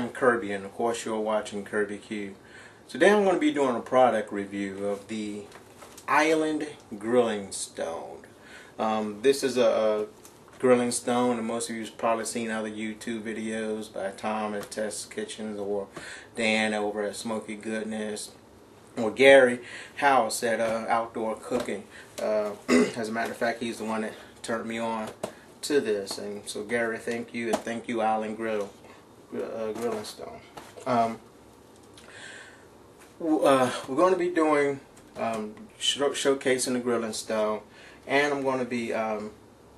I'm Kirby, and of course you're watching KIRBBQ. Today I'm going to be doing a product review of the Island Grillstone. This is a grilling stone, and most of you have probably seen other YouTube videos by Tom at Test Kitchens or Dan over at Smoky Goodness or Gary House at Outdoor Cooking. As a matter of fact, he's the one that turned me on to this, and so Gary, thank you, and thank you Island Grillstone. We're going to be doing showcasing the grilling stone, and I'm going to be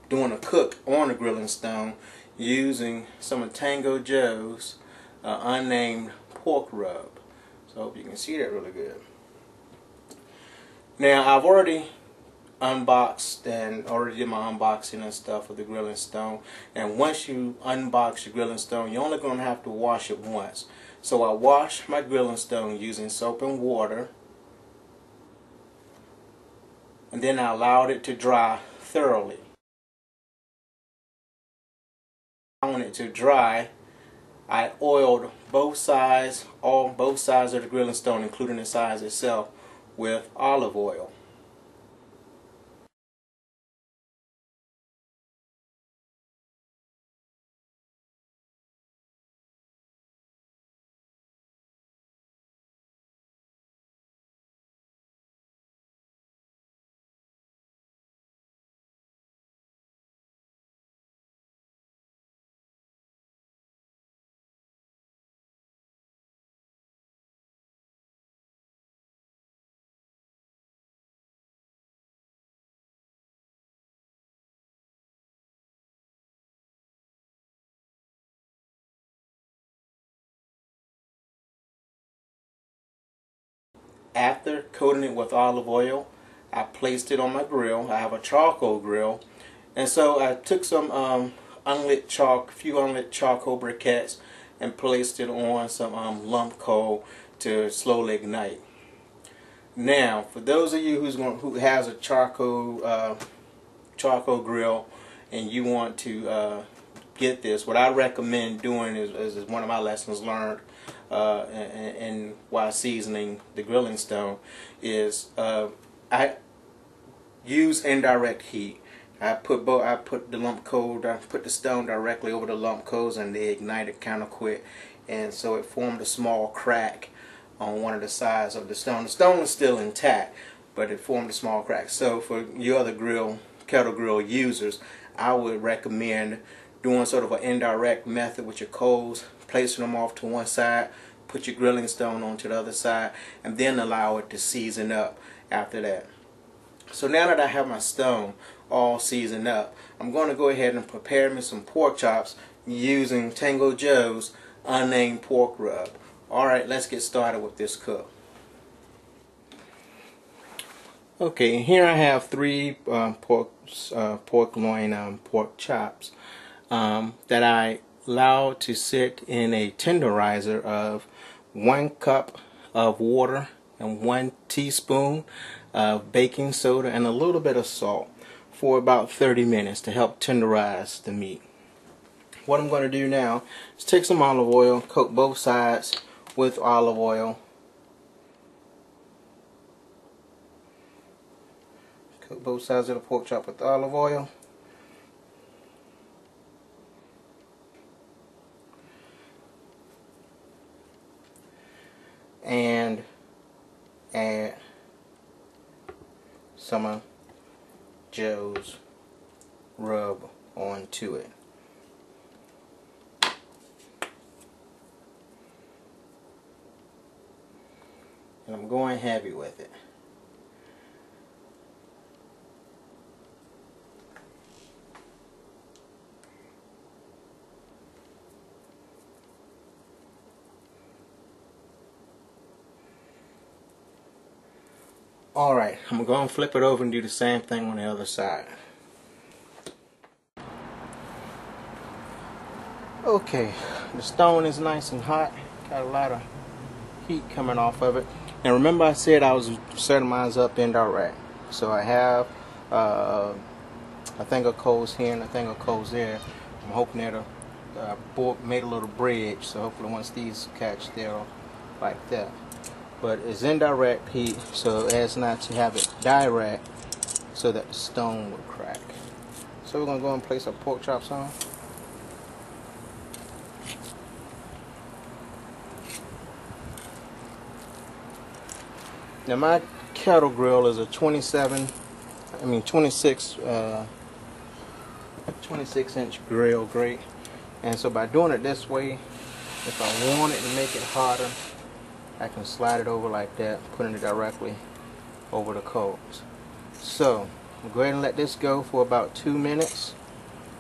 doing a cook on the grilling stone using some of Tango Joe's unnamed pork rub. So I hope you can see that really good. Now, I've already unboxed and already did my unboxing and stuff of the grilling stone, and once you unbox your grilling stone, you're only going to have to wash it once. So I washed my grilling stone using soap and water, and then I allowed it to dry thoroughly. When it to dry, I oiled both sides of the grilling stone, including the sides itself, with olive oil. After coating it with olive oil, I placed it on my grill. I have a charcoal grill, and so I took some few unlit charcoal briquettes and placed it on some lump coal to slowly ignite. Now, for those of you who has a charcoal grill and you want to get this, what I recommend doing is one of my lessons learned and while seasoning the grilling stone is I use indirect heat. I put the stone directly over the lump coals, and they ignited kind of quick, and so it formed a small crack on one of the sides of the stone. The stone is still intact, but it formed a small crack. So for your other kettle grill users, I would recommend doing sort of an indirect method with your coals, placing them off to one side, put your grilling stone onto the other side, and then allow it to season up after that. So now that I have my stone all seasoned up, I'm going to go ahead and prepare me some pork chops using Tango Joe's unnamed pork rub. Alright, let's get started with this cook. Okay, here I have three pork loin pork chops that I allowed to sit in a tenderizer of 1 cup of water and 1 teaspoon of baking soda and a little bit of salt for about 30 minutes to help tenderize the meat. What I'm going to do now is take some olive oil, coat both sides with olive oil. Coat both sides of the pork chop with olive oil. And add some of Joe's rub onto it. And I'm going heavy with it. Alright, I'm going to flip it over and do the same thing on the other side. Okay, the stone is nice and hot. Got a lot of heat coming off of it. And remember I said I was setting mine up indirect. So I have a thing of coals here and a thing of coals there. I'm hoping it'll made a little bridge, so hopefully once these catch, they'll like that. But it's indirect heat, so as not to have it direct, so that the stone would crack. So we're gonna go and place our pork chops on. Now my kettle grill is a 26 inch grill grate, and so by doing it this way, if I wanted to make it hotter, I can slide it over like that, putting it directly over the coals. So I'm go ahead and let this go for about 2 minutes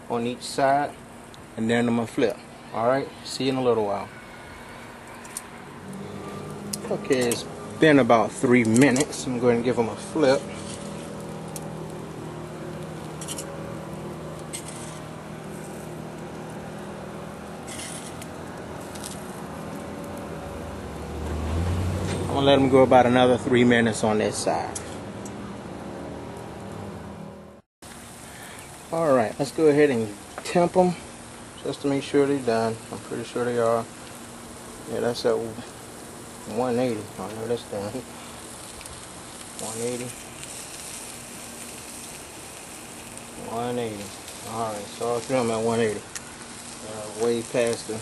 on each side, and then I'm gonna flip. Alright, see you in a little while. Okay, it's been about 3 minutes. I'm going to give them a flip. I'm going to let them go about another 3 minutes on this side. Alright, let's go ahead and temp them just to make sure they're done. I'm pretty sure they are. Yeah, that's at 180. Oh no, that's done. 180. 180. Alright, so all three of them at 180. Way past the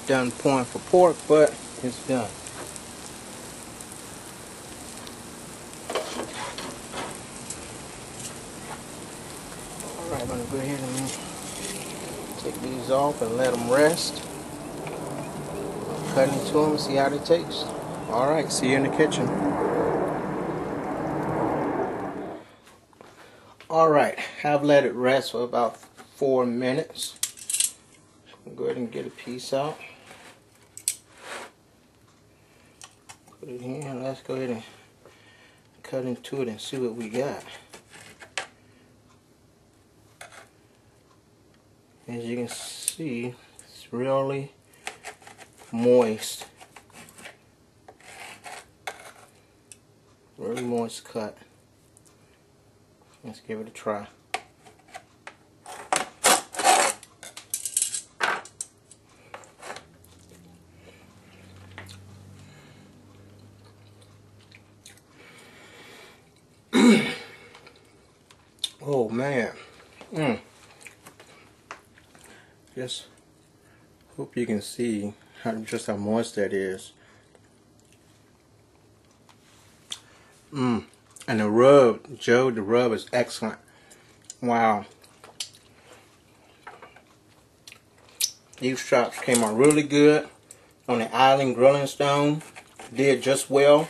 done point for pork, but it's done. Alright, I'm going to go ahead and take these off and let them rest. Cut into them, see how they taste. Alright, see you in the kitchen. Alright, I've let it rest for about 4 minutes. Go ahead and get a piece out. Put it here, and let's go ahead and cut into it and see what we got. As you can see, it's really moist. Really moist cut. Let's give it a try. Oh man. Just hope you can see just how moist that is. And the rub, Joe, the rub is excellent. Wow. These chops came out really good on the Island Grillstone. Did just well.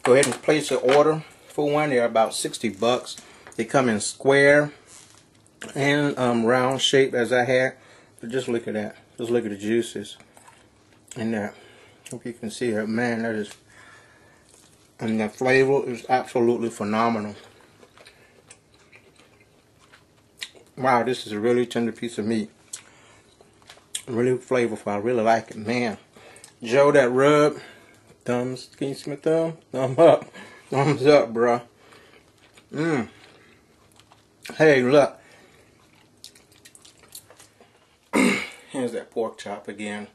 Go ahead and place an order for one. They're about 60 bucks. They come in square and round shape as I had. But just look at that. Just look at the juices in that. Hope you can see it. Man, that is, and the flavor is absolutely phenomenal. Wow, this is a really tender piece of meat. Really flavorful. I really like it, man. Joe, that rub, thumbs, can you see my thumb? Thumb up. Thumbs up, bro. Hey, look. Here's that pork chop again.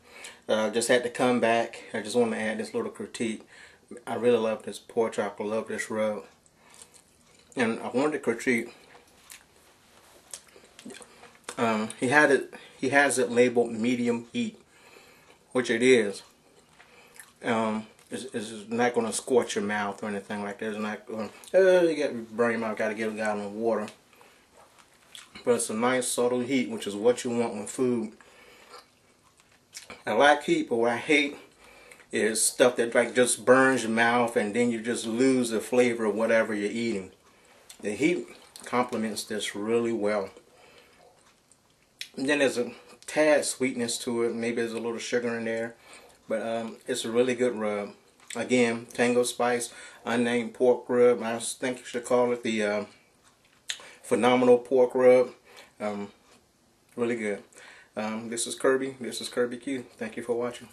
Just had to come back. I just want to add this little critique. I really love this pork chop. I love this rub. And I wanted to critique. He has it labeled medium heat, which it is. It's not going to scorch your mouth or anything like that. It's not going to you got to burn your mouth. Got to get a gallon of water. But it's a nice subtle heat, which is what you want with food. I like heat, but what I hate is stuff that like just burns your mouth and then you just lose the flavor of whatever you're eating. The heat complements this really well. And then there's a tad sweetness to it. Maybe there's a little sugar in there. But it's a really good rub. Again, Tango Spice, Unnamed pork rub. I think you should call it the phenomenal pork rub. Really good. This is Kirby. This is KIRBBQ. Thank you for watching.